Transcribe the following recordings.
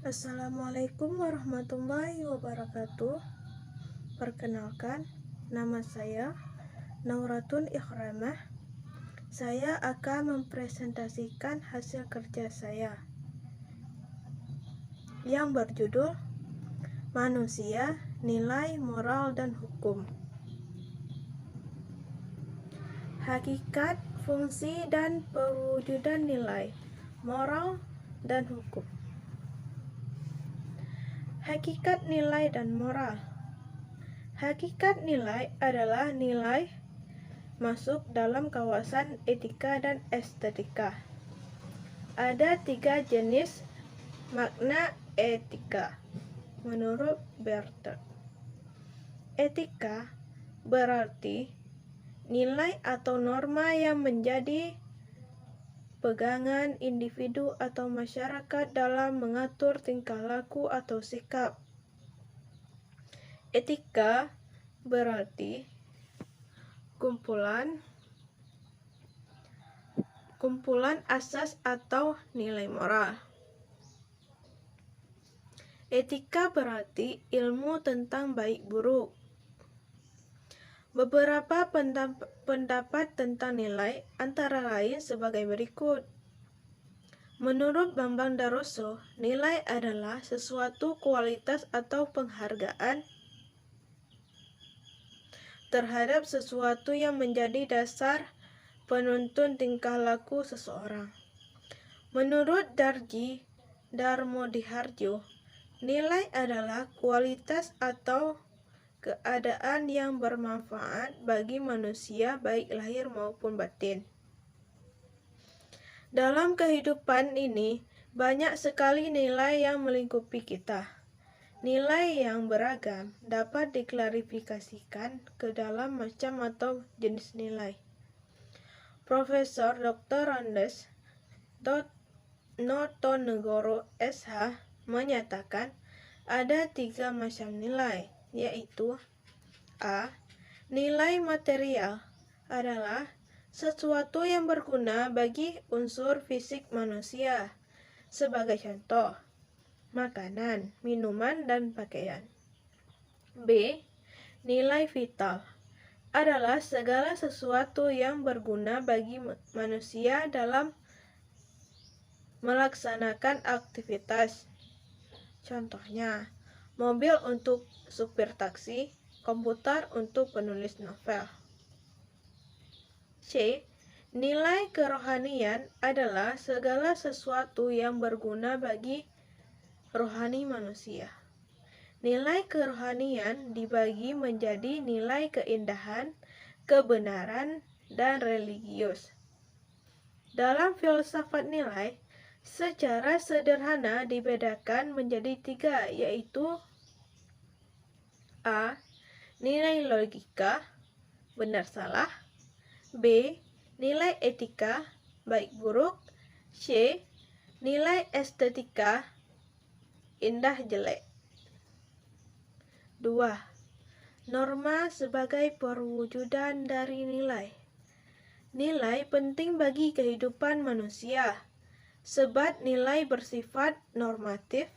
Assalamualaikum warahmatullahi wabarakatuh. Perkenalkan, nama saya Nauratun Ikhramah. Saya akan mempresentasikan hasil kerja saya yang berjudul Manusia, Nilai, Moral, dan Hukum. Hakikat, fungsi, dan perwujudan nilai, moral, dan hukum. Hakikat nilai dan moral. Hakikat nilai adalah nilai masuk dalam kawasan etika dan estetika. Ada 3 jenis makna etika menurut Berthet. Etika berarti nilai atau norma yang menjadi pegangan individu atau masyarakat dalam mengatur tingkah laku atau sikap. Etika berarti kumpulan asas atau nilai moral. Etika berarti ilmu tentang baik buruk. Beberapa pendapat tentang nilai antara lain sebagai berikut. Menurut Bambang Daroso, nilai adalah sesuatu kualitas atau penghargaan terhadap sesuatu yang menjadi dasar penuntun tingkah laku seseorang. Menurut Darji Darmodihardjo, nilai adalah kualitas atau keadaan yang bermanfaat bagi manusia baik lahir maupun batin. Dalam kehidupan ini, banyak sekali nilai yang melingkupi kita. Nilai yang beragam dapat diklarifikasikan ke dalam macam atau jenis nilai. Profesor Dr. Andes Notonegoro SH menyatakan ada 3 macam nilai, yaitu A. Nilai material adalah sesuatu yang berguna bagi unsur fisik manusia. Sebagai contoh, makanan, minuman, dan pakaian. B. Nilai vital adalah segala sesuatu yang berguna bagi manusia dalam melaksanakan aktivitas. Contohnya, mobil untuk supir taksi, komputer untuk penulis novel. C. Nilai kerohanian adalah segala sesuatu yang berguna bagi rohani manusia. Nilai kerohanian dibagi menjadi nilai keindahan, kebenaran, dan religius. Dalam filsafat nilai, secara sederhana dibedakan menjadi 3, yaitu A. Nilai logika, benar salah. B. Nilai etika, baik buruk. C. Nilai estetika, indah jelek. 2. Norma sebagai perwujudan dari nilai. Nilai penting bagi kehidupan manusia, sebab nilai bersifat normatif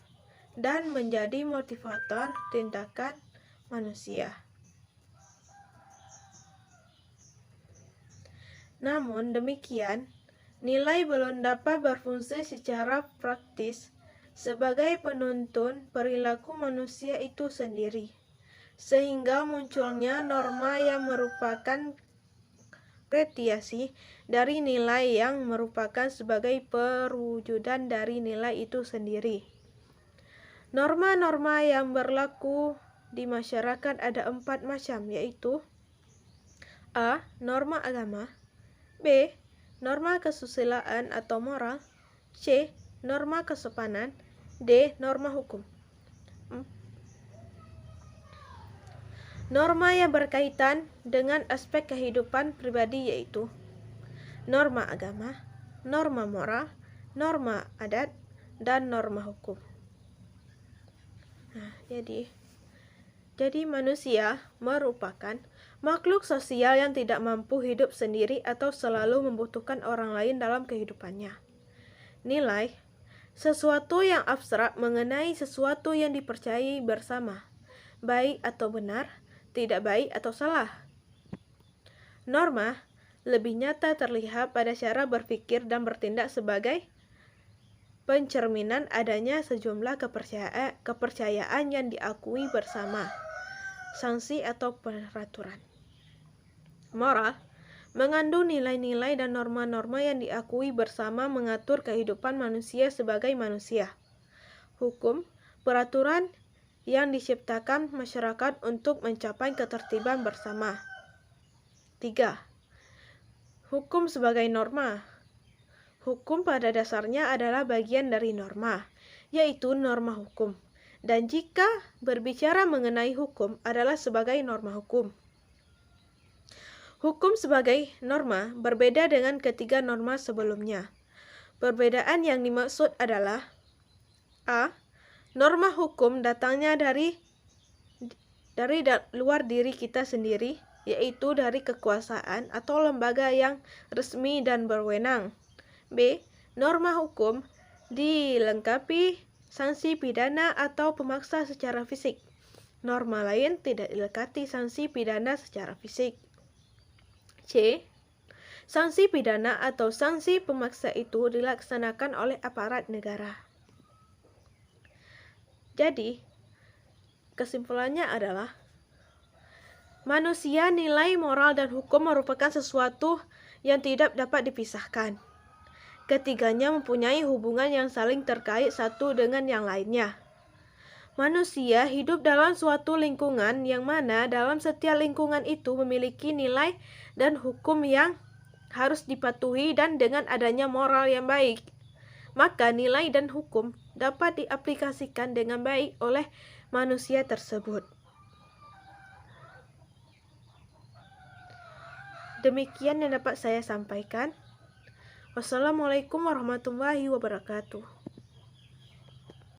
dan menjadi motivator tindakan manusia. Namun demikian, nilai belum dapat berfungsi secara praktis sebagai penuntun perilaku manusia itu sendiri, sehingga munculnya norma yang merupakan interpretasi dari nilai yang merupakan sebagai perwujudan dari nilai itu sendiri. Norma-norma yang berlaku di masyarakat ada 4 macam, yaitu A. Norma agama. B. Norma kesusilaan atau moral. C. Norma kesopanan. D. Norma hukum. Norma yang berkaitan dengan aspek kehidupan pribadi yaitu norma agama, norma moral, norma adat, dan norma hukum. Nah, jadi manusia merupakan makhluk sosial yang tidak mampu hidup sendiri atau selalu membutuhkan orang lain dalam kehidupannya. Nilai Sesuatu yang abstrak mengenai sesuatu yang dipercayai bersama, baik atau benar, tidak baik atau salah. Norma lebih nyata terlihat pada cara berpikir dan bertindak sebagai pencerminan adanya sejumlah kepercayaan yang diakui bersama, sanksi atau peraturan. Moral mengandung nilai-nilai dan norma-norma yang diakui bersama mengatur kehidupan manusia sebagai manusia. Hukum, peraturan yang diciptakan masyarakat untuk mencapai ketertiban bersama. 3. Hukum sebagai norma. Hukum pada dasarnya adalah bagian dari norma, yaitu norma hukum. Dan jika berbicara mengenai hukum adalah sebagai norma hukum. Hukum sebagai norma berbeda dengan ketiga norma sebelumnya. Perbedaan yang dimaksud adalah A. Norma hukum datangnya dari luar diri kita sendiri, yaitu dari kekuasaan atau lembaga yang resmi dan berwenang. B. Norma hukum dilengkapi sanksi pidana atau pemaksa secara fisik. Norma lain tidak dilengkapi sanksi pidana secara fisik. C. Sanksi pidana atau sanksi pemaksa itu dilaksanakan oleh aparat negara. Jadi, kesimpulannya adalah manusia, nilai, moral, dan hukum merupakan sesuatu yang tidak dapat dipisahkan. Ketiganya mempunyai hubungan yang saling terkait satu dengan yang lainnya. Manusia hidup dalam suatu lingkungan yang mana dalam setiap lingkungan itu memiliki nilai dan hukum yang harus dipatuhi, dan dengan adanya moral yang baik, maka nilai dan hukum dapat diaplikasikan dengan baik oleh manusia tersebut. Demikian yang dapat saya sampaikan. Wassalamualaikum warahmatullahi wabarakatuh.